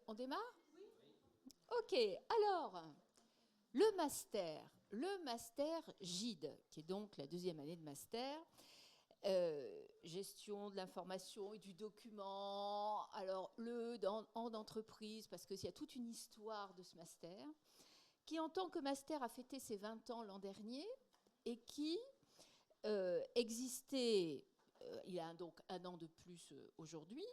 On démarre ? Ok, alors, le master GIDE, qui est donc la deuxième année de master, gestion de l'information et du document, alors en entreprise, parce qu'il y a toute une histoire de ce master, qui en tant que master a fêté ses 20 ans l'an dernier, et qui existait, il a donc un an de plus aujourd'hui,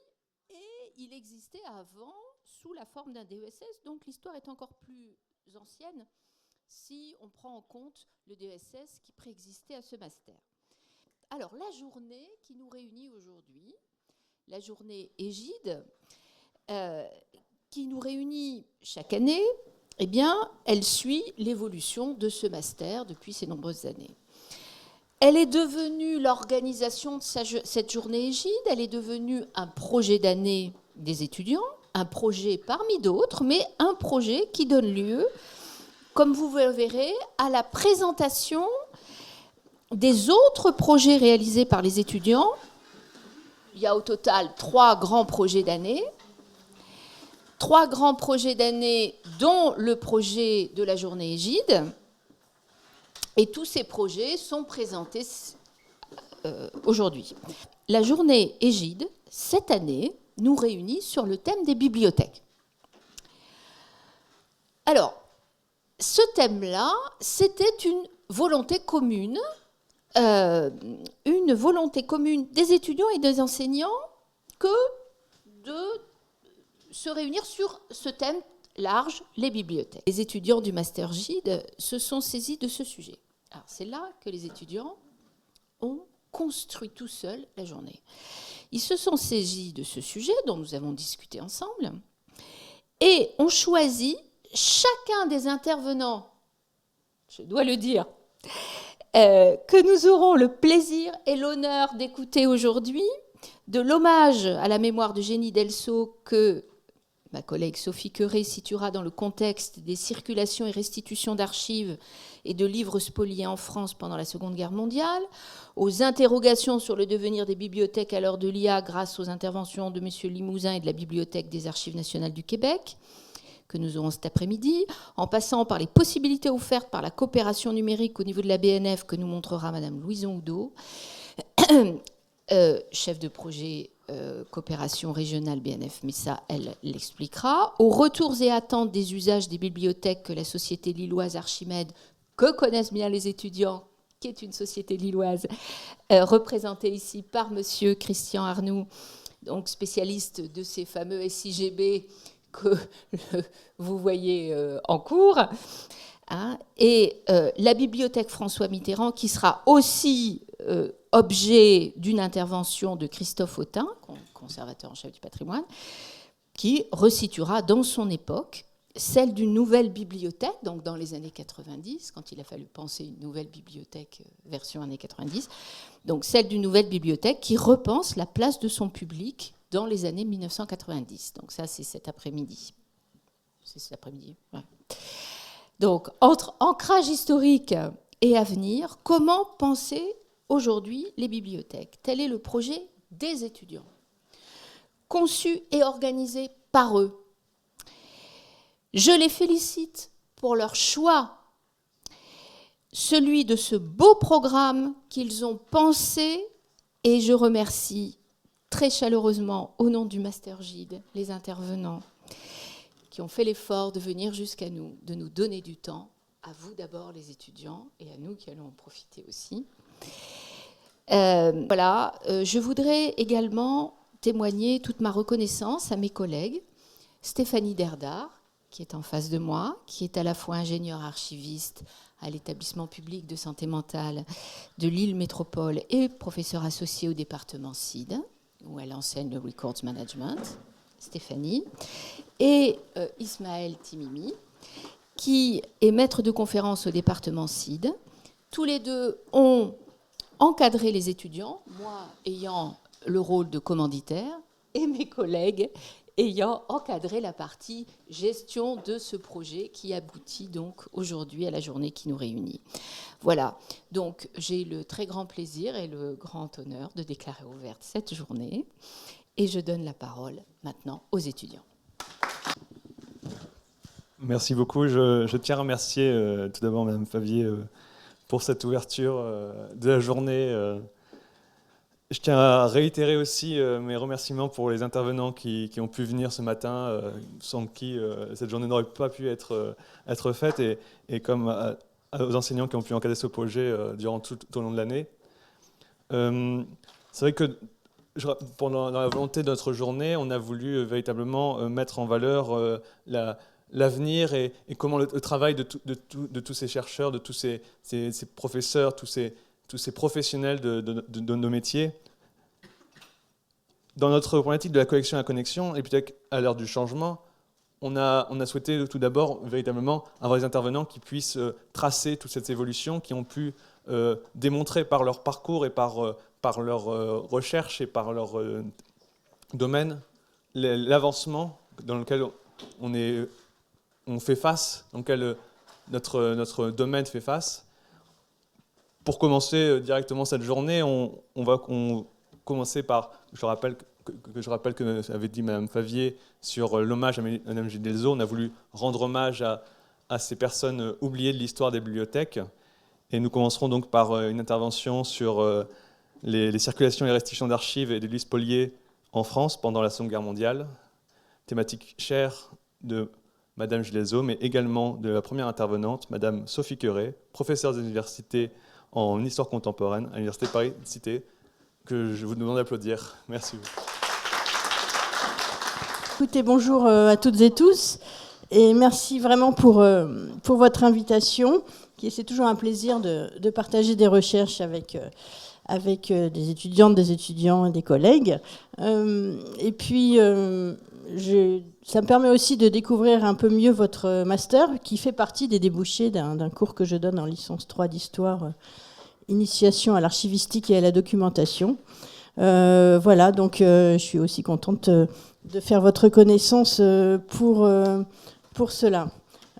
et il existait avant sous la forme d'un DESS, donc l'histoire est encore plus ancienne si on prend en compte le DESS qui préexistait à ce master. Alors, la journée qui nous réunit aujourd'hui, la journée Égide, qui nous réunit chaque année, eh bien, elle suit l'évolution de ce master depuis ces nombreuses années. Elle est devenue l'organisation de cette journée Égide, elle est devenue un projet d'année des étudiants, un projet parmi d'autres, mais un projet qui donne lieu, comme vous le verrez, à la présentation des autres projets réalisés par les étudiants. Il y a au total 3 grands projets d'année. 3 grands projets d'année, dont le projet de la journée Égide. Et tous ces projets sont présentés aujourd'hui. La journée Égide, cette année, nous réunit sur le thème des bibliothèques. Alors, ce thème-là, c'était une volonté commune des étudiants et des enseignants que de se réunir sur ce thème large, les bibliothèques. Les étudiants du Master GIDE se sont saisis de ce sujet. Alors, c'est là que les étudiants ont construit tout seuls la journée. Ils se sont saisis de ce sujet dont nous avons discuté ensemble et ont choisi chacun des intervenants, je dois le dire, que nous aurons le plaisir et l'honneur d'écouter aujourd'hui, de l'hommage à la mémoire de Jenny Delceau que ma collègue Sophie Queré situera dans le contexte des circulations et restitutions d'archives et de livres spoliés en France pendant la Seconde Guerre mondiale, aux interrogations sur le devenir des bibliothèques à l'heure de l'IA grâce aux interventions de M. Limousin et de la Bibliothèque des Archives nationales du Québec, que nous aurons cet après-midi, en passant par les possibilités offertes par la coopération numérique au niveau de la BNF que nous montrera Mme Louison Oudot, chef de projet coopération régionale BNF, mais ça, elle l'expliquera, aux retours et attentes des usages des bibliothèques que la société lilloise Archimède, que connaissent bien les étudiants, qui est une société lilloise, représentée ici par M. Christian Arnoux, donc spécialiste de ces fameux SIGB que vous voyez en cours, hein, et la bibliothèque François Mitterrand, qui sera aussi objet d'une intervention de Christophe Autain, conservateur en chef du patrimoine, qui resituera dans son époque celle d'une nouvelle bibliothèque, donc dans les années 90, quand il a fallu penser une nouvelle bibliothèque version années 90, donc celle d'une nouvelle bibliothèque qui repense la place de son public dans les années 1990. Donc ça, c'est cet après-midi. C'est cet après-midi, ouais. Donc, entre ancrage historique et avenir, comment penser aujourd'hui les bibliothèques ? Tel est le projet des étudiants, conçu et organisé par eux. Je les félicite pour leur choix, celui de ce beau programme qu'ils ont pensé, et je remercie très chaleureusement, au nom du Master GIDE, les intervenants qui ont fait l'effort de venir jusqu'à nous, de nous donner du temps, à vous d'abord les étudiants, et à nous qui allons en profiter aussi. Je voudrais également témoigner toute ma reconnaissance à mes collègues, Stéphanie Derdard, qui est en face de moi, qui est à la fois ingénieure archiviste à l'établissement public de santé mentale de Lille Métropole et professeure associée au département CIDE, où elle enseigne le Records Management, Stéphanie, et Ismaël Timimi, qui est maître de conférence au département CIDE. Tous les deux ont encadré les étudiants, moi ayant le rôle de commanditaire, et mes collègues ayant encadré la partie gestion de ce projet qui aboutit donc aujourd'hui à la journée qui nous réunit. Voilà, donc j'ai le très grand plaisir et le grand honneur de déclarer ouverte cette journée et je donne la parole maintenant aux étudiants. Merci beaucoup. Je tiens à remercier tout d'abord Madame Favier pour cette ouverture de la journée. Je tiens à réitérer aussi mes remerciements pour les intervenants qui ont pu venir ce matin, sans qui cette journée n'aurait pas pu être faite, et comme aux enseignants qui ont pu encadrer ce projet durant tout au long de l'année. C'est vrai que pendant la volonté de notre journée, on a voulu véritablement mettre en valeur l'avenir et comment le travail de tous ces chercheurs, de tous ces professeurs, tous ces professionnels de nos métiers. Dans notre problématique de la collection et la connexion, et peut-être à l'heure du changement, on a souhaité tout d'abord véritablement avoir des intervenants qui puissent tracer toute cette évolution, qui ont pu démontrer par leur parcours et par leur recherche et par leur domaine l'avancement dans lequel on fait face, dans lequel notre domaine fait face. Pour commencer directement cette journée, on va commencer par, je rappelle que avait dit Madame Favier sur l'hommage à Madame Gilles Delzot. On a voulu rendre hommage à ces personnes oubliées de l'histoire des bibliothèques. Et nous commencerons donc par une intervention sur les circulations et restitutions d'archives et de livres spoliés en France pendant la Seconde Guerre mondiale, thématique chère de Madame Gilles Delzot, mais également de la première intervenante, Madame Sophie Queuret, professeure des universités en histoire contemporaine à l'Université Paris-Cité, que je vous demande d'applaudir. Merci. Écoutez, bonjour à toutes et tous, et merci vraiment pour votre invitation. C'est toujours un plaisir de partager des recherches avec des étudiantes, des étudiants et des collègues. Et puis, ça me permet aussi de découvrir un peu mieux votre master, qui fait partie des débouchés d'un cours que je donne en licence 3 d'histoire, initiation à l'archivistique et à la documentation. Voilà, donc je suis aussi contente de faire votre connaissance pour cela.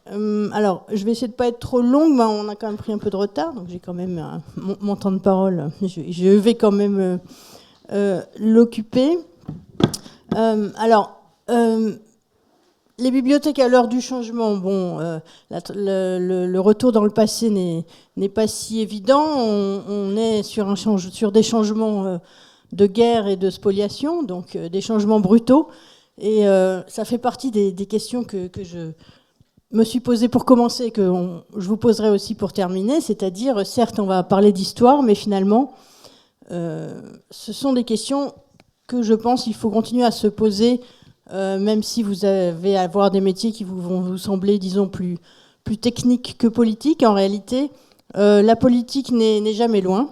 Alors, je vais essayer de ne pas être trop longue, mais on a quand même pris un peu de retard, donc j'ai quand même mon temps de parole. Je vais quand même l'occuper. Les bibliothèques à l'heure du changement, le retour dans le passé n'est pas si évident. On est sur des changements de guerre et de spoliation, donc des changements brutaux. Et ça fait partie des questions que je me suis posée pour commencer et que je vous poserai aussi pour terminer. C'est-à-dire, certes, on va parler d'histoire, mais finalement, ce sont des questions que je pense qu'il faut continuer à se poser, même si vous allez avoir des métiers qui vont vous sembler, disons, plus techniques que politiques. En réalité, la politique n'est jamais loin.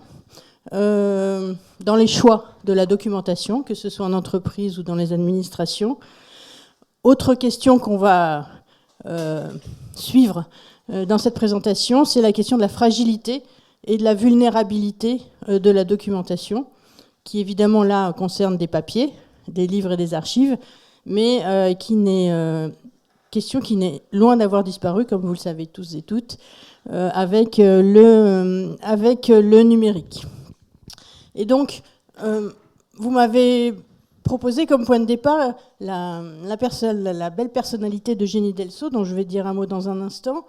Dans les choix de la documentation, que ce soit en entreprise ou dans les administrations. Autre question qu'on va suivre dans cette présentation, c'est la question de la fragilité et de la vulnérabilité de la documentation, qui évidemment là concerne des papiers, des livres et des archives, mais question qui n'est loin d'avoir disparu, comme vous le savez tous et toutes, avec le numérique. Et donc, vous m'avez proposé comme point de départ la belle personnalité de Jenny Delzot, dont je vais dire un mot dans un instant,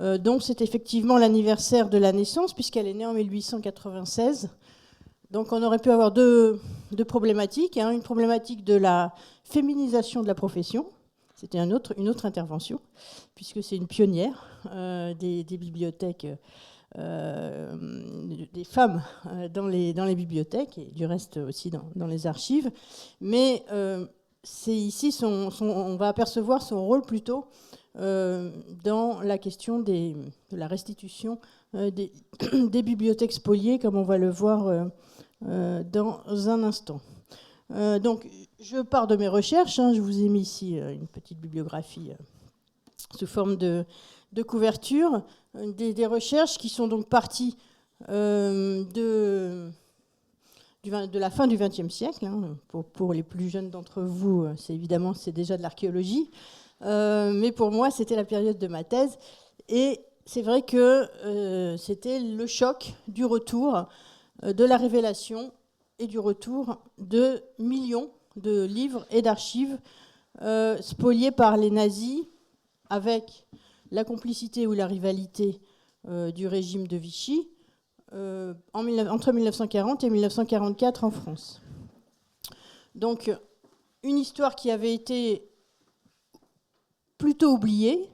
dont c'est effectivement l'anniversaire de la naissance, puisqu'elle est née en 1896. Donc on aurait pu avoir deux problématiques. Une problématique de la féminisation de la profession. C'était une autre intervention, puisque c'est une pionnière des bibliothèques, des femmes dans les bibliothèques, et du reste aussi dans les archives. Mais c'est ici, on va apercevoir son rôle plutôt dans la question de la restitution des bibliothèques spoliées, comme on va le voir dans un instant. Donc, je pars de mes recherches. Je vous ai mis ici une petite bibliographie sous forme de couverture, des recherches qui sont donc parties de la fin du XXe siècle. Pour les plus jeunes d'entre vous, c'est déjà de l'archéologie. Mais pour moi, c'était la période de ma thèse. Et c'est vrai que c'était le choc du retour de la révélation et du retour de millions de livres et d'archives spoliés par les nazis avec la complicité ou la rivalité du régime de Vichy entre 1940 et 1944 en France. Donc, une histoire qui avait été plutôt oubliée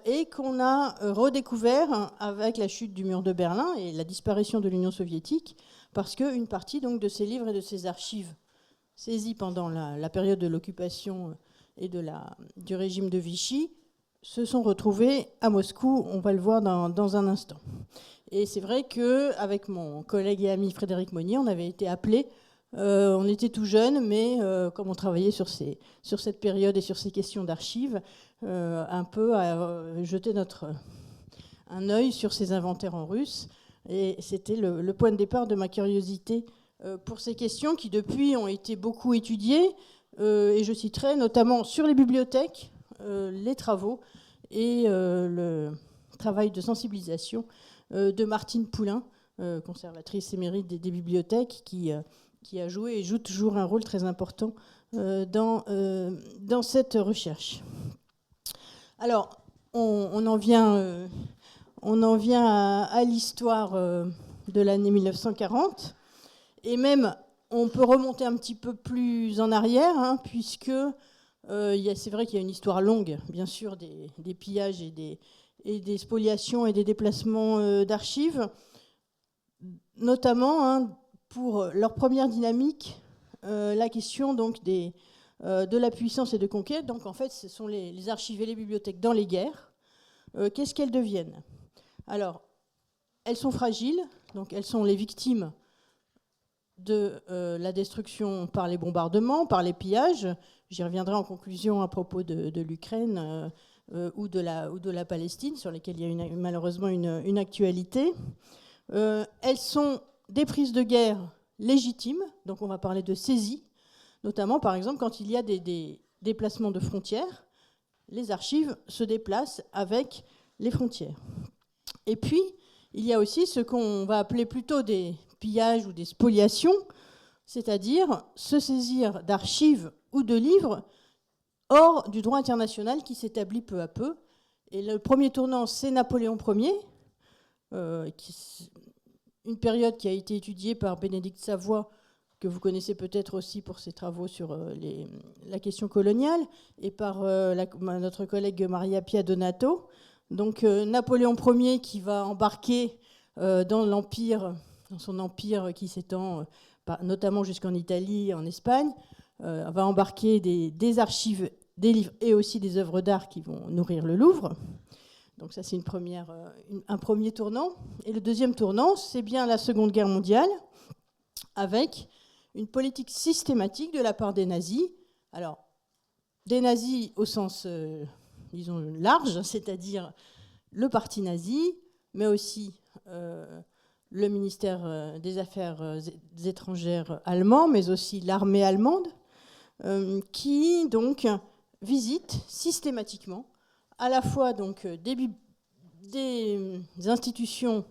et qu'on a redécouvert avec la chute du mur de Berlin et la disparition de l'Union soviétique, parce qu'une partie donc, de ces livres et de ces archives saisis pendant la période de l'occupation et du régime de Vichy se sont retrouvés à Moscou. On va le voir dans un instant. Et c'est vrai qu'avec mon collègue et ami Frédéric Monnier, on avait été appelés. On était tout jeunes, mais comme on travaillait sur cette période et sur ces questions d'archives, un peu à jeter un œil sur ces inventaires en russe. Et c'était le point de départ de ma curiosité pour ces questions qui, depuis, ont été beaucoup étudiées. Et je citerai notamment sur les bibliothèques, les travaux et le travail de sensibilisation de Martine Poulain, conservatrice émérite des bibliothèques, qui a joué et joue toujours un rôle très important dans cette recherche. Alors, on en vient à l'histoire de l'année 1940, et même on peut remonter un petit peu plus en arrière, puisque c'est vrai qu'il y a une histoire longue, bien sûr, des pillages et des spoliations et des déplacements d'archives, notamment pour leur première dynamique, la question donc de la puissance et de conquête. Donc en fait, ce sont les archives et les bibliothèques dans les guerres. Qu'est-ce qu'elles deviennent ? Alors, elles sont fragiles, donc elles sont les victimes de la destruction par les bombardements, par les pillages. J'y reviendrai en conclusion à propos de l'Ukraine ou de la Palestine, sur lesquelles il y a malheureusement une actualité. Elles sont des prises de guerre légitimes, donc on va parler de saisie, notamment par exemple quand il y a des déplacements de frontières, les archives se déplacent avec les frontières. Et puis, il y a aussi ce qu'on va appeler plutôt des pillages ou des spoliations, c'est-à-dire se saisir d'archives ou de livres hors du droit international qui s'établit peu à peu. Et le premier tournant, c'est Napoléon Ier, une période qui a été étudiée par Bénédicte Savoy, que vous connaissez peut-être aussi pour ses travaux sur la question coloniale, et par notre collègue Maria Pia Donato. Donc Napoléon Ier qui va embarquer dans son empire qui s'étend notamment jusqu'en Italie, en Espagne, va embarquer des archives, des livres et aussi des œuvres d'art qui vont nourrir le Louvre. Donc ça, c'est un premier tournant. Et le deuxième tournant, c'est bien la Seconde Guerre mondiale, avec une politique systématique de la part des nazis. Alors, des nazis au sens, disons, large, c'est-à-dire le parti nazi, mais aussi le ministère des Affaires étrangères allemand, mais aussi l'armée allemande, qui donc visitent systématiquement à la fois donc des institutions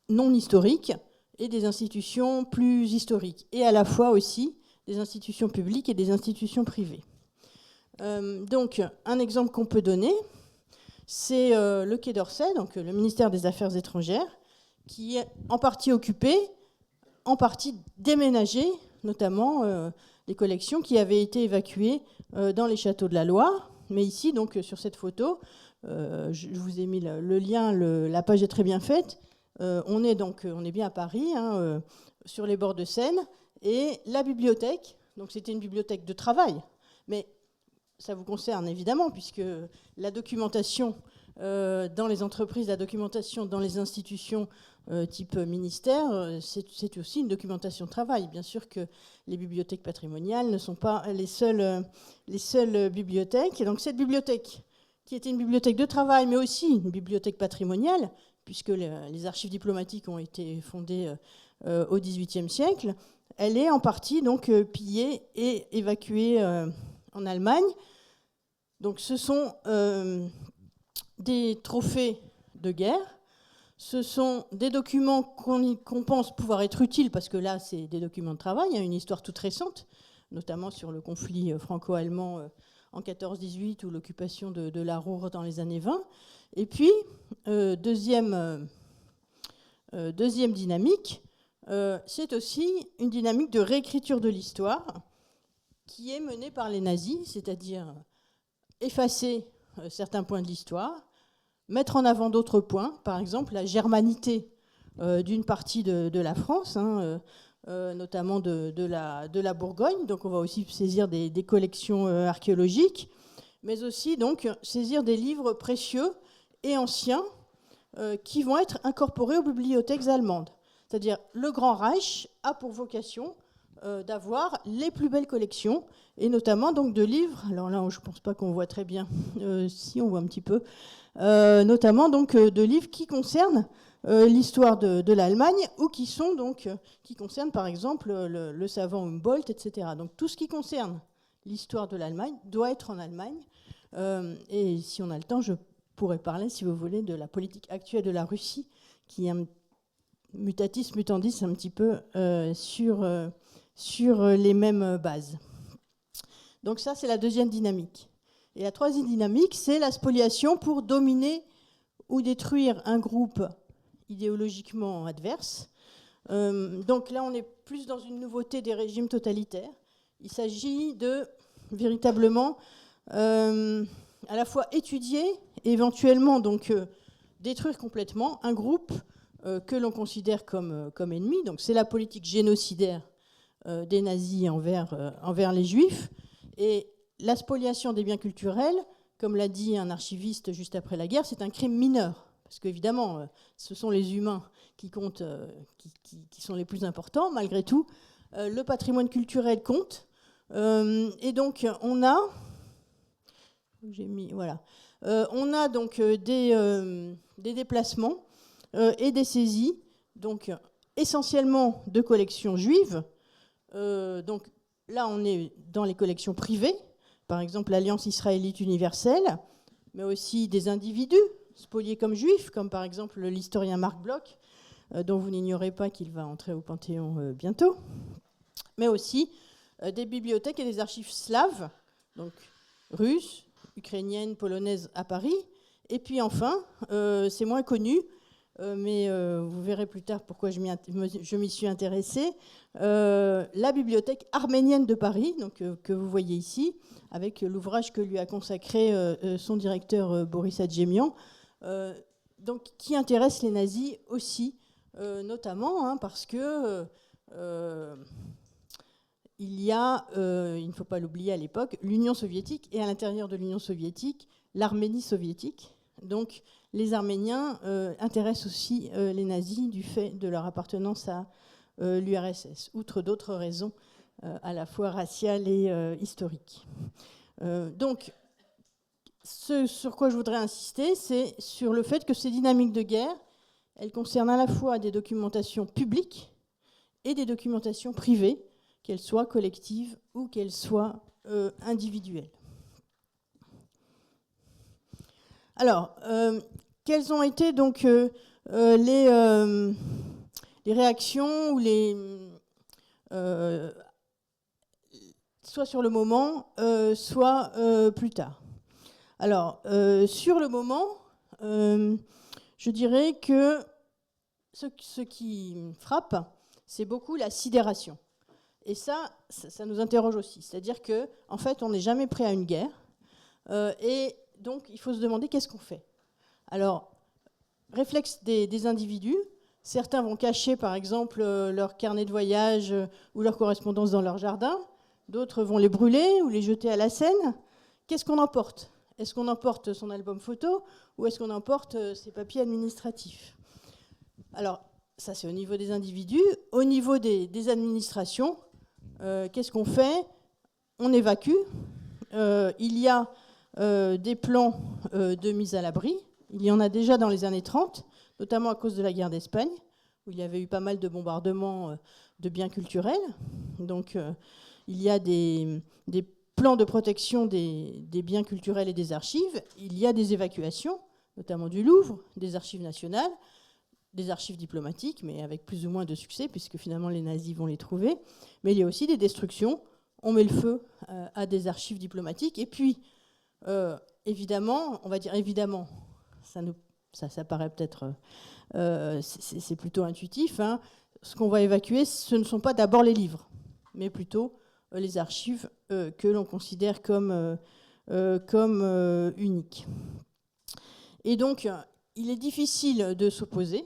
non historiques et des institutions plus historiques, et à la fois aussi des institutions publiques et des institutions privées. Donc, un exemple qu'on peut donner, c'est le Quai d'Orsay, donc le ministère des Affaires étrangères, qui est en partie occupé, en partie déménagé, notamment les collections qui avaient été évacuées dans les châteaux de la Loire. Mais ici, donc, sur cette photo, je vous ai mis le lien, la page est très bien faite. On est bien à Paris, sur les bords de Seine, et la bibliothèque. Donc, c'était une bibliothèque de travail, mais ça vous concerne évidemment, puisque la documentation dans les entreprises, la documentation dans les institutions type ministère, c'est aussi une documentation de travail. Bien sûr que les bibliothèques patrimoniales ne sont pas les seules bibliothèques. Et donc cette bibliothèque, qui était une bibliothèque de travail, mais aussi une bibliothèque patrimoniale, puisque les archives diplomatiques ont été fondées au XVIIIe siècle, elle est en partie donc pillée et évacuée en Allemagne. Donc ce sont des trophées de guerre, ce sont des documents qu'on pense pouvoir être utiles, parce que là c'est des documents de travail, il y a une histoire toute récente, notamment sur le conflit franco-allemand en 14-18 ou l'occupation de la Ruhr dans les années 20. Et puis, deuxième dynamique, c'est aussi une dynamique de réécriture de l'histoire qui est menée par les nazis, c'est-à-dire effacer certains points de l'histoire, mettre en avant d'autres points, par exemple la germanité d'une partie de la France, notamment de la Bourgogne. Donc on va aussi saisir des collections archéologiques, mais aussi donc saisir des livres précieux et anciens qui vont être incorporés aux bibliothèques allemandes. C'est-à-dire le Grand Reich a pour vocation d'avoir les plus belles collections, et notamment donc de livres. Alors là, je ne pense pas qu'on voit très bien, si on voit un petit peu, notamment donc de livres qui concernent l'histoire de l'Allemagne, ou qui concernent par exemple le savant Humboldt, etc. Donc tout ce qui concerne l'histoire de l'Allemagne doit être en Allemagne. Et si on a le temps, je pourrais parler, si vous voulez, de la politique actuelle de la Russie, qui est un mutatis mutandis un petit peu sur les mêmes bases. Donc ça, c'est la deuxième dynamique. Et la troisième dynamique, c'est la spoliation pour dominer ou détruire un groupe idéologiquement adverse. Donc là, on est plus dans une nouveauté des régimes totalitaires. Il s'agit de véritablement à la fois étudier et éventuellement donc détruire complètement un groupe que l'on considère comme ennemi. Donc c'est la politique génocidaire des nazis envers les juifs. Et la spoliation des biens culturels, comme l'a dit un archiviste juste après la guerre, c'est un crime mineur. Parce qu'évidemment, ce sont les humains qui comptent, qui sont les plus importants, malgré tout. Le patrimoine culturel compte. Et donc, on a donc des déplacements et des saisies, donc essentiellement de collections juives. Donc là, on est dans les collections privées, par exemple l'Alliance israélite universelle, mais aussi des individus spoliés comme juifs, comme par exemple l'historien Marc Bloch, dont vous n'ignorez pas qu'il va entrer au Panthéon bientôt, mais aussi des bibliothèques et des archives slaves, donc russes, ukrainiennes, polonaises à Paris. Et puis enfin, c'est moins connu, mais vous verrez plus tard pourquoi je m'y suis intéressée, la bibliothèque arménienne de Paris, donc, que vous voyez ici, avec l'ouvrage que lui a consacré son directeur Boris Adjemian, donc, qui intéresse les nazis aussi, notamment parce que il y a, il ne faut pas l'oublier à l'époque, l'Union soviétique, et à l'intérieur de l'Union soviétique, l'Arménie soviétique. Donc les Arméniens intéressent aussi les nazis du fait de leur appartenance à l'URSS, outre d'autres raisons à la fois raciales et historiques. Donc, ce sur quoi je voudrais insister, c'est sur le fait que ces dynamiques de guerre, elles concernent à la fois des documentations publiques et des documentations privées, qu'elles soient collectives ou qu'elles soient individuelles. Alors, quelles ont été donc les réactions ou soit sur le moment, soit plus tard. Alors, sur le moment, je dirais que ce qui frappe, c'est beaucoup la sidération. Et ça nous interroge aussi. C'est-à-dire qu'en fait, on n'est jamais prêt à une guerre. Et donc, il faut se demander qu'est-ce qu'on fait. Alors, réflexe des individus. Certains vont cacher, par exemple, leur carnet de voyage ou leur correspondance dans leur jardin. D'autres vont les brûler ou les jeter à la Seine. Qu'est-ce qu'on emporte ? Est-ce qu'on emporte son album photo ou est-ce qu'on emporte ses papiers administratifs ? Alors, ça, c'est au niveau des individus. Au niveau des administrations, qu'est-ce qu'on fait ? On évacue. Il y a des plans de mise à l'abri. Il y en a déjà dans les années 30, notamment à cause de la guerre d'Espagne, où il y avait eu pas mal de bombardements de biens culturels. Donc, il y a des plans de protection des biens culturels et des archives. Il y a des évacuations, notamment du Louvre, des archives nationales, des archives diplomatiques, mais avec plus ou moins de succès, puisque finalement les nazis vont les trouver. Mais il y a aussi des destructions on met le feu à des archives diplomatiques. Et puis, évidemment, on va dire évidemment, ça paraît peut-être, c'est plutôt intuitif, hein. Ce qu'on va évacuer, ce ne sont pas d'abord les livres, mais plutôt les archives que l'on considère comme uniques. Et donc, il est difficile de s'opposer.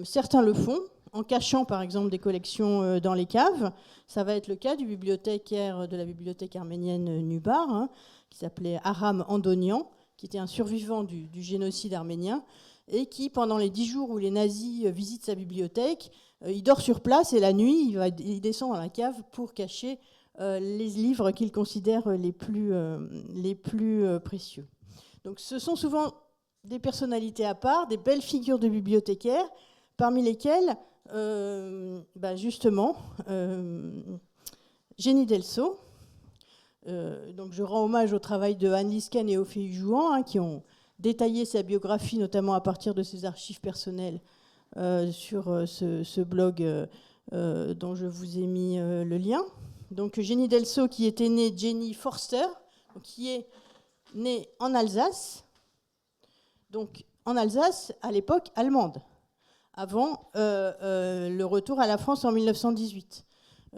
Certains le font, en cachant par exemple des collections dans les caves. Ça va être le cas du bibliothécaire de la bibliothèque arménienne Nubar, hein, qui s'appelait Aram Andonian, qui était un survivant du génocide arménien, et qui, pendant les 10 jours où les nazis visitent sa bibliothèque, il dort sur place et la nuit, il descend dans la cave pour cacher les livres qu'il considère les plus précieux. Donc ce sont souvent des personnalités à part, des belles figures de bibliothécaires, parmi lesquelles, justement, Jenny Delceau. Donc je rends hommage au travail de Anne Lisken et Ophélie Jouan, hein, qui ont détaillé sa biographie, notamment à partir de ses archives personnelles, sur ce blog dont je vous ai mis le lien. Donc Jenny Delceau, qui était née Jenny Forster, qui est née en Alsace, donc en Alsace à l'époque allemande, avant le retour à la France en 1918.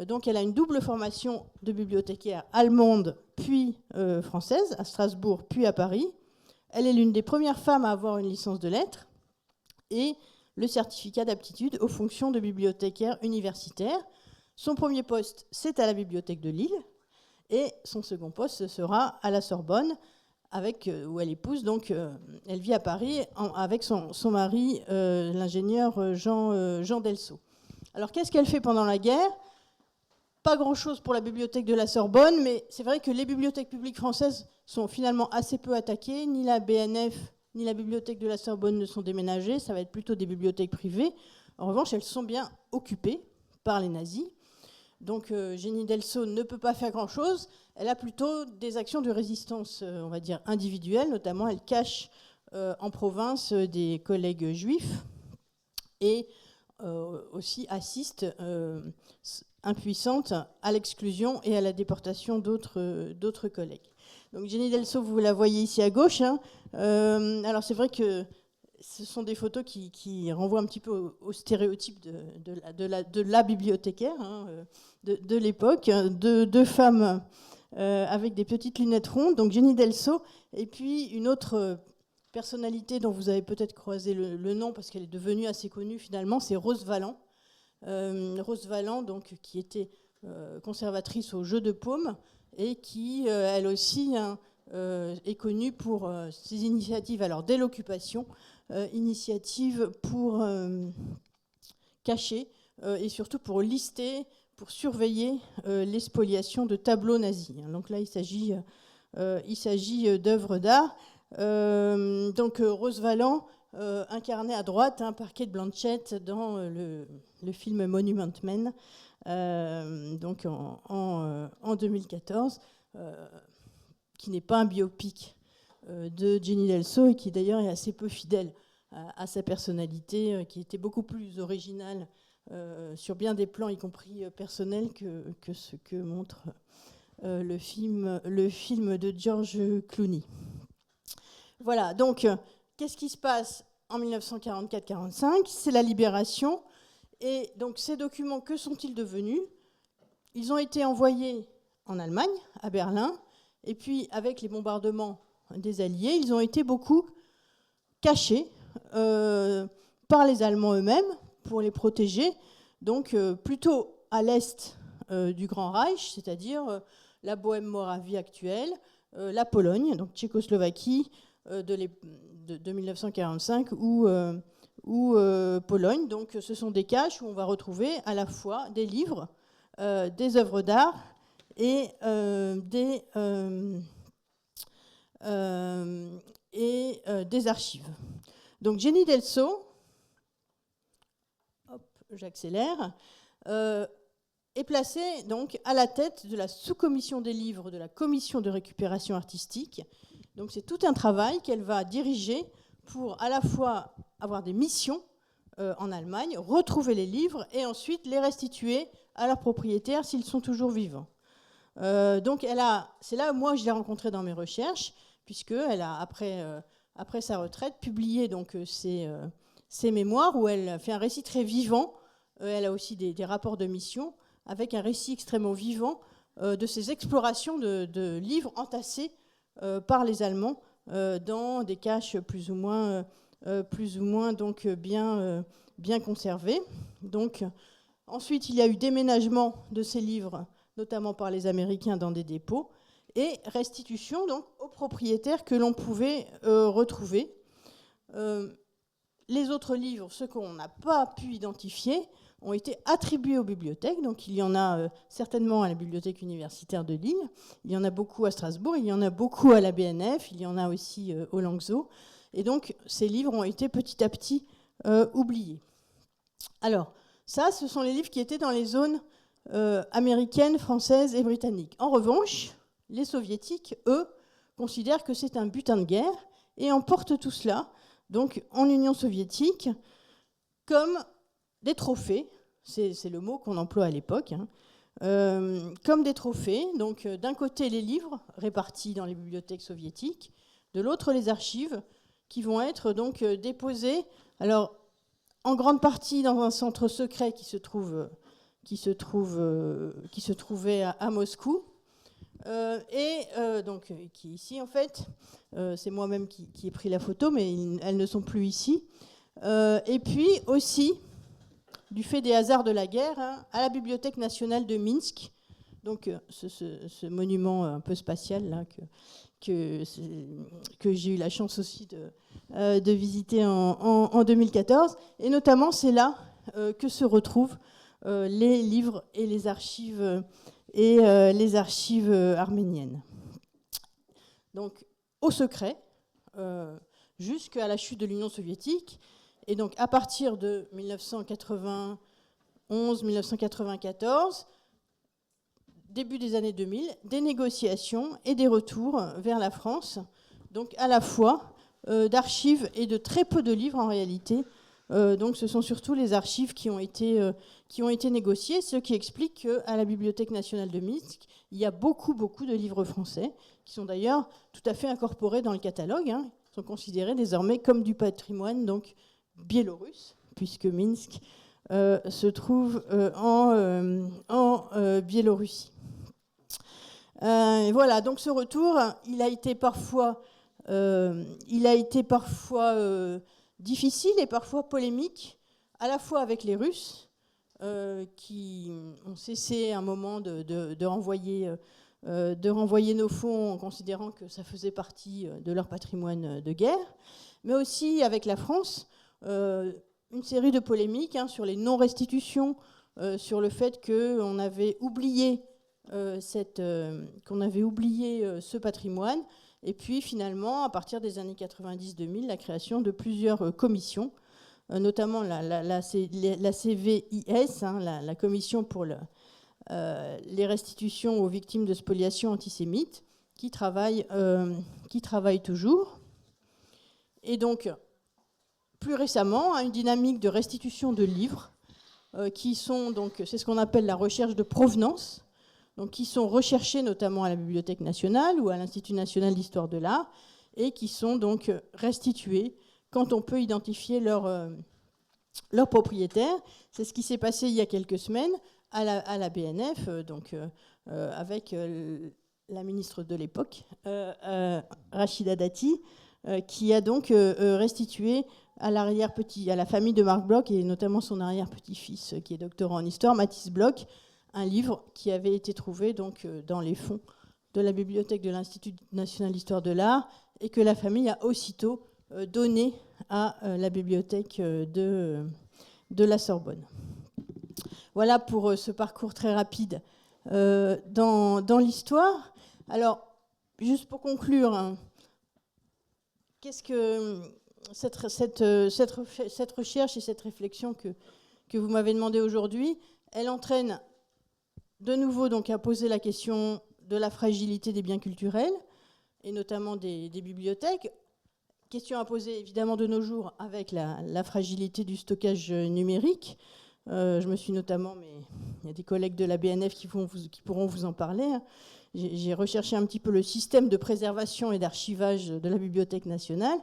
Donc elle a une double formation de bibliothécaire allemande puis française, à Strasbourg puis à Paris. Elle est l'une des premières femmes à avoir une licence de lettres et le certificat d'aptitude aux fonctions de bibliothécaire universitaire. Son premier poste, c'est à la bibliothèque de Lille, et son second poste, ce sera à la Sorbonne, où elle épouse, donc elle vit à Paris avec son mari, l'ingénieur Jean Delceau. Alors qu'est-ce qu'elle fait pendant la guerre ? Pas grand-chose pour la bibliothèque de la Sorbonne, mais c'est vrai que les bibliothèques publiques françaises sont finalement assez peu attaquées. Ni la BNF, ni la bibliothèque de la Sorbonne ne sont déménagées. Ça va être plutôt des bibliothèques privées. En revanche, elles sont bien occupées par les nazis. Donc Jenny Delceau ne peut pas faire grand-chose. Elle a plutôt des actions de résistance, on va dire, individuelles. Notamment, elle cache en province des collègues juifs et aussi assiste impuissante à l'exclusion et à la déportation d'autres collègues. Donc Jenny Delceau, vous la voyez ici à gauche, hein. Alors c'est vrai que ce sont des photos qui renvoient un petit peu au stéréotype de la bibliothécaire, hein, de l'époque, deux femmes avec des petites lunettes rondes, donc Jenny Delceau, et puis une autre personnalité dont vous avez peut-être croisé le nom parce qu'elle est devenue assez connue finalement, c'est Rose Valland. Rose Valland, donc, qui était conservatrice au Jeu de Paume et qui, elle aussi, hein, est connue pour ses initiatives, alors dès l'occupation, initiatives pour cacher et surtout pour lister, pour surveiller les spoliations de tableaux nazis. Donc là, il s'agit d'œuvres d'art. Donc Rose Valland, incarnée à droite par Cate Blanchett dans le film Monument Men, donc en 2014, qui n'est pas un biopic de Jenny Delceau et qui d'ailleurs est assez peu fidèle à sa personnalité, qui était beaucoup plus originale sur bien des plans, y compris personnels, que ce que montre le film de George Clooney. Voilà, donc qu'est-ce qui se passe en 1944-45 ? C'est la libération. Et donc ces documents, que sont-ils devenus ? Ils ont été envoyés en Allemagne, à Berlin, et puis avec les bombardements des Alliés, ils ont été beaucoup cachés par les Allemands eux-mêmes pour les protéger, donc plutôt à l'est du Grand Reich, c'est-à-dire la Bohème-Moravie actuelle, la Pologne, donc Tchécoslovaquie, de 1945 ou Pologne. Donc ce sont des caches où on va retrouver à la fois des livres, des œuvres d'art et des archives. Donc Jenny Delceau, j'accélère, est placée donc à la tête de la sous-commission des livres de la commission de récupération artistique. Donc c'est tout un travail qu'elle va diriger pour à la fois avoir des missions en Allemagne, retrouver les livres et ensuite les restituer à leurs propriétaires s'ils sont toujours vivants. Donc c'est là où moi je l'ai rencontrée dans mes recherches, puisqu'elle a, après sa retraite, publié donc, ses mémoires où elle fait un récit très vivant. Elle a aussi des rapports de mission avec un récit extrêmement vivant de ses explorations de livres entassés par les Allemands dans des caches plus ou moins donc bien conservées. Donc ensuite, il y a eu déménagement de ces livres, notamment par les Américains, dans des dépôts, et restitution donc aux propriétaires que l'on pouvait retrouver. Les autres livres, ceux qu'on n'a pas pu identifier, ont été attribués aux bibliothèques. Donc il y en a certainement à la bibliothèque universitaire de Lille, il y en a beaucoup à Strasbourg, il y en a beaucoup à la BNF, il y en a aussi au Langso. Et donc ces livres ont été petit à petit oubliés. Alors, ça, ce sont les livres qui étaient dans les zones américaines, françaises et britanniques. En revanche, les soviétiques, eux, considèrent que c'est un butin de guerre et emportent tout cela, donc en Union soviétique, comme des trophées, c'est le mot qu'on emploie à l'époque, comme des trophées. Donc d'un côté les livres répartis dans les bibliothèques soviétiques, de l'autre les archives qui vont être donc déposées. Alors en grande partie dans un centre secret qui se trouvait à Moscou, donc qui est ici en fait. C'est moi-même qui ai pris la photo, mais elles ne sont plus ici. Et puis aussi, du fait des hasards de la guerre, à la Bibliothèque nationale de Minsk, donc ce monument un peu spatial là, que j'ai eu la chance aussi de visiter en 2014. Et notamment, c'est là que se retrouvent les livres et les archives arméniennes. Donc, au secret, jusqu'à la chute de l'Union soviétique. Et donc, à partir de 1991-1994, début des années 2000, des négociations et des retours vers la France, donc à la fois d'archives et de très peu de livres en réalité. Donc ce sont surtout les archives qui ont été négociées, ce qui explique qu'à la Bibliothèque nationale de Minsk, il y a beaucoup de livres français, qui sont d'ailleurs tout à fait incorporés dans le catalogue, Ils sont considérés désormais comme du patrimoine donc biélorusse, puisque Minsk se trouve en Biélorussie. Et voilà, donc ce retour, il a été parfois difficile et parfois polémique, à la fois avec les Russes, qui ont cessé un moment de renvoyer nos fonds en considérant que ça faisait partie de leur patrimoine de guerre, mais aussi avec la France, une série de polémiques sur les non-restitutions, sur le fait qu'on avait oublié ce patrimoine, et puis finalement, à partir des années 90-2000, la création de plusieurs commissions, notamment la CVIS, la commission pour les restitutions aux victimes de spoliations antisémites, qui travaille toujours. Et donc, plus récemment, une dynamique de restitution de livres, qui sont donc, c'est ce qu'on appelle la recherche de provenance, donc qui sont recherchés notamment à la Bibliothèque nationale ou à l'Institut national d'histoire de l'art, et qui sont donc restitués quand on peut identifier leur propriétaire. C'est ce qui s'est passé il y a quelques semaines à la BNF, avec la ministre de l'époque, Rachida Dati, qui a donc restitué à la famille de Marc Bloch, et notamment son arrière-petit-fils, qui est doctorant en histoire, Mathis Bloch, un livre qui avait été trouvé donc dans les fonds de la bibliothèque de l'Institut national d'histoire de l'art, et que la famille a aussitôt donné à la bibliothèque de la Sorbonne. Voilà pour ce parcours très rapide dans l'histoire. Alors, juste pour conclure, qu'est-ce que cette recherche et cette réflexion que vous m'avez demandé aujourd'hui, elle entraîne de nouveau donc à poser la question de la fragilité des biens culturels, et notamment des bibliothèques. Question à poser évidemment de nos jours avec la fragilité du stockage numérique. Je me suis notamment, mais il y a des collègues de la BNF qui pourront vous en parler, hein. J'ai recherché un petit peu le système de préservation et d'archivage de la Bibliothèque nationale.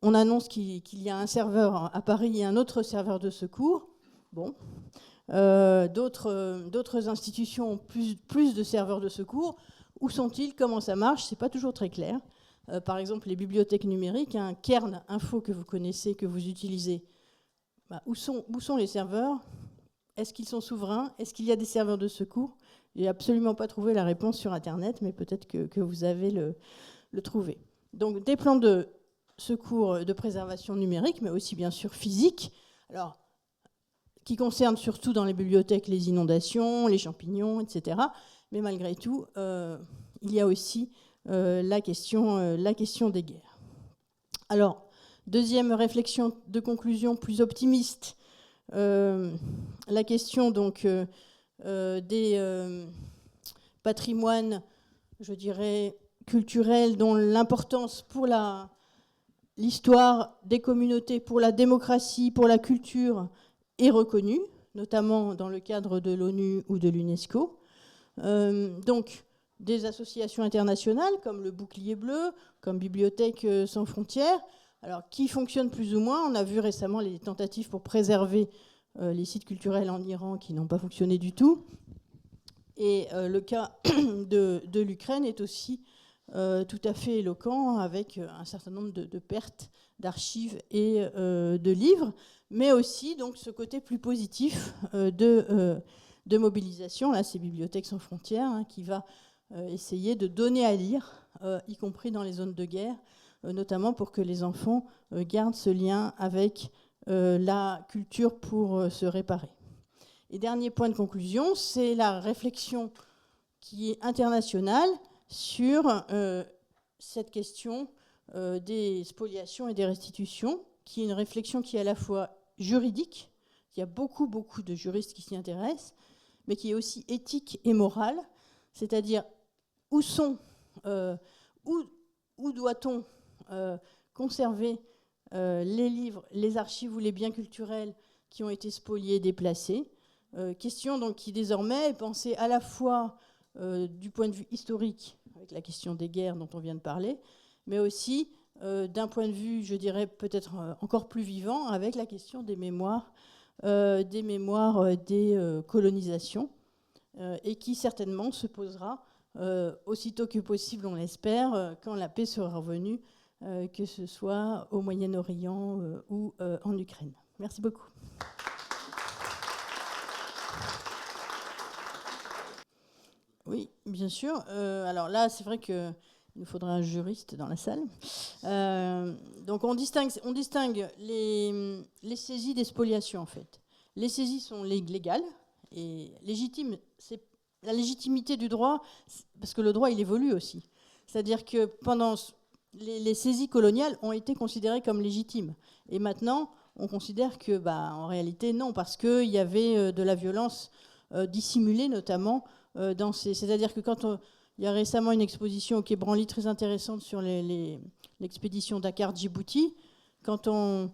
On annonce qu'il y a un serveur à Paris et un autre serveur de secours. Bon. D'autres institutions ont plus de serveurs de secours. Où sont-ils? Comment ça marche? C'est pas toujours très clair. Par exemple, les bibliothèques numériques, un Kern Info que vous connaissez, que vous utilisez, où sont les serveurs? Est-ce qu'ils sont souverains? Est-ce qu'il y a des serveurs de secours? J'ai absolument pas trouvé la réponse sur Internet, mais peut-être que vous avez le trouvé. Donc des plans de secours de préservation numérique, mais aussi bien sûr physique. Alors, qui concerne surtout dans les bibliothèques les inondations, les champignons, etc. Mais malgré tout, il y a aussi la question des guerres. Alors, deuxième réflexion de conclusion plus optimiste, la question donc des patrimoines, je dirais, culturels dont l'importance pour l'histoire des communautés, pour la démocratie, pour la culture est reconnue, notamment dans le cadre de l'ONU ou de l'UNESCO. Donc, des associations internationales comme le Bouclier Bleu, comme Bibliothèques sans frontières, alors qui fonctionnent plus ou moins. On a vu récemment les tentatives pour préserver les sites culturels en Iran qui n'ont pas fonctionné du tout. Et le cas de l'Ukraine est aussi tout à fait éloquent, avec un certain nombre de pertes d'archives et de livres, mais aussi donc ce côté plus positif de mobilisation. Là, c'est Bibliothèques sans frontières, hein, qui va essayer de donner à lire, y compris dans les zones de guerre, notamment pour que les enfants gardent ce lien avec la culture pour se réparer. Et dernier point de conclusion, c'est la réflexion qui est internationale sur cette question des spoliations et des restitutions, qui est une réflexion qui est à la fois juridique, il y a beaucoup de juristes qui s'y intéressent, mais qui est aussi éthique et morale, c'est-à-dire où doit-on conserver les livres, les archives ou les biens culturels qui ont été spoliés, déplacés. Question donc qui désormais est pensée à la fois du point de vue historique, avec la question des guerres dont on vient de parler, mais aussi d'un point de vue, je dirais, peut-être encore plus vivant, avec la question des mémoires des colonisations, et qui certainement se posera aussitôt que possible, on l'espère, quand la paix sera revenue, que ce soit au Moyen-Orient ou en Ukraine. Merci beaucoup. Oui, bien sûr. Alors là, c'est vrai qu'il nous faudrait un juriste dans la salle. Donc on distingue les saisies des spoliations, en fait. Les saisies sont légales et légitimes. C'est la légitimité du droit, parce que le droit, il évolue aussi. C'est-à-dire que pendant les saisies coloniales ont été considérées comme légitimes. Et maintenant, on considère que, en réalité, non, parce qu'il y avait de la violence dissimulée, notamment dans ces... C'est-à-dire que il y a récemment une exposition au Quai Branly très intéressante sur l'expédition Dakar-Djibouti. Quand on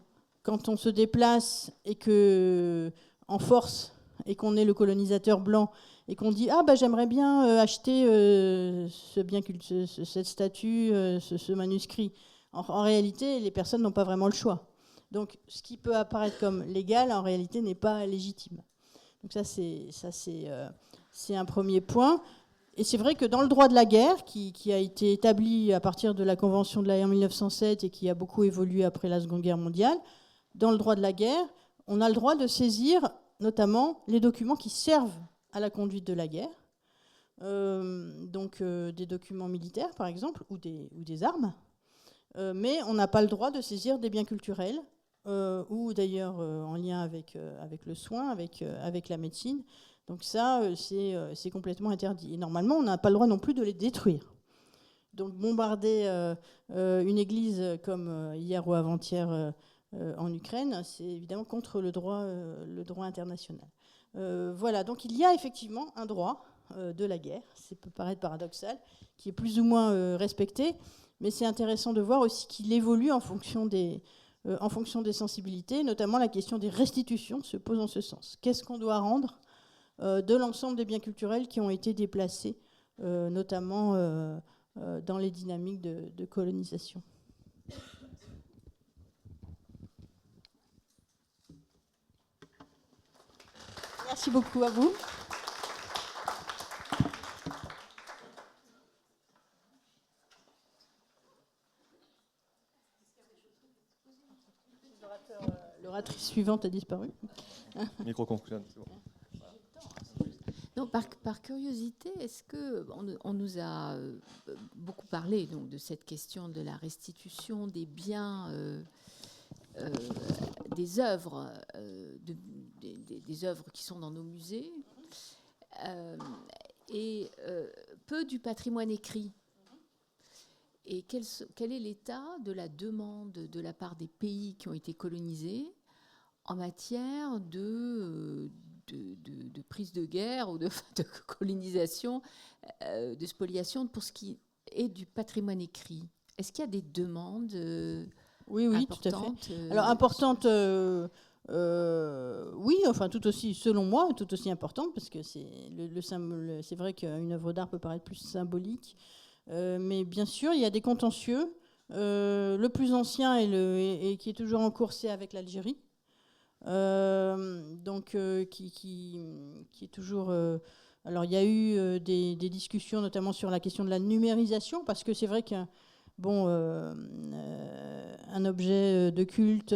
se déplace et que, en force, et qu'on est le colonisateur blanc, et qu'on dit « Ah, j'aimerais bien acheter cette statue, ce manuscrit », en réalité, les personnes n'ont pas vraiment le choix. Donc, ce qui peut apparaître comme légal, en réalité, n'est pas légitime. Donc ça, c'est un premier point. Et c'est vrai que dans le droit de la guerre, qui a été établi à partir de la Convention de La Haye en 1907 et qui a beaucoup évolué après la Seconde Guerre mondiale, dans le droit de la guerre, on a le droit de saisir notamment les documents qui servent à la conduite de la guerre, donc des documents militaires par exemple, ou des armes, mais on n'a pas le droit de saisir des biens culturels, ou d'ailleurs en lien avec le soin, avec la médecine. Donc ça, c'est complètement interdit. Et normalement, on n'a pas le droit non plus de les détruire. Donc bombarder une église comme hier ou avant-hier en Ukraine, c'est évidemment contre le droit international. Voilà, donc il y a effectivement un droit de la guerre, ça peut paraître paradoxal, qui est plus ou moins respecté, mais c'est intéressant de voir aussi qu'il évolue en fonction des en fonction des sensibilités, notamment la question des restitutions se pose en ce sens. Qu'est-ce qu'on doit rendre de l'ensemble des biens culturels qui ont été déplacés, notamment dans les dynamiques de colonisation. Merci beaucoup à vous. L'oratrice suivante a disparu. Micro fonctionne, c'est bon. Non, par curiosité, est-ce que on nous a beaucoup parlé donc de cette question de la restitution des biens, des œuvres, des œuvres qui sont dans nos musées, et peu du patrimoine écrit. Et quel est l'état de la demande de la part des pays qui ont été colonisés en matière de prise de guerre ou de colonisation, de spoliation pour ce qui est du patrimoine écrit? Est-ce qu'il y a des demandes oui, importantes, tout à fait. Alors, importantes, oui, enfin, tout aussi, selon moi, tout aussi importantes, parce que c'est vrai qu'une œuvre d'art peut paraître plus symbolique. Mais bien sûr, il y a des contentieux. Le plus ancien et qui est toujours en cours, c'est avec l'Algérie. Donc, qui est toujours... alors, il y a eu des discussions, notamment sur la question de la numérisation, parce que c'est vrai qu'un objet de culte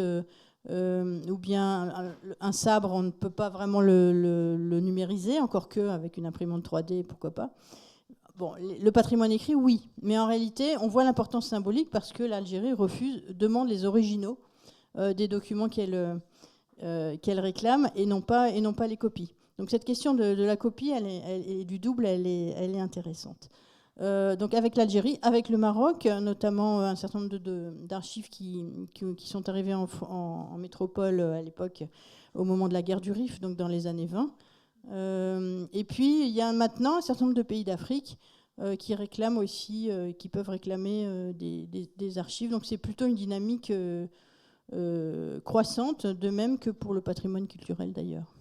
ou bien un sabre, on ne peut pas vraiment le numériser, encore qu'avec une imprimante 3D, pourquoi pas. Bon, le patrimoine écrit, oui. Mais en réalité, on voit l'importance symbolique parce que l'Algérie demande les originaux des documents qu'elle réclame et non pas les copies. Donc cette question de la copie et du double, elle est intéressante. Donc avec l'Algérie, avec le Maroc, notamment un certain nombre d'archives qui sont arrivées en métropole à l'époque, au moment de la guerre du Rif, donc dans les années 20. Et puis, il y a maintenant un certain nombre de pays d'Afrique qui réclament aussi, qui peuvent réclamer des archives. Donc, c'est plutôt une dynamique croissante, de même que pour le patrimoine culturel d'ailleurs.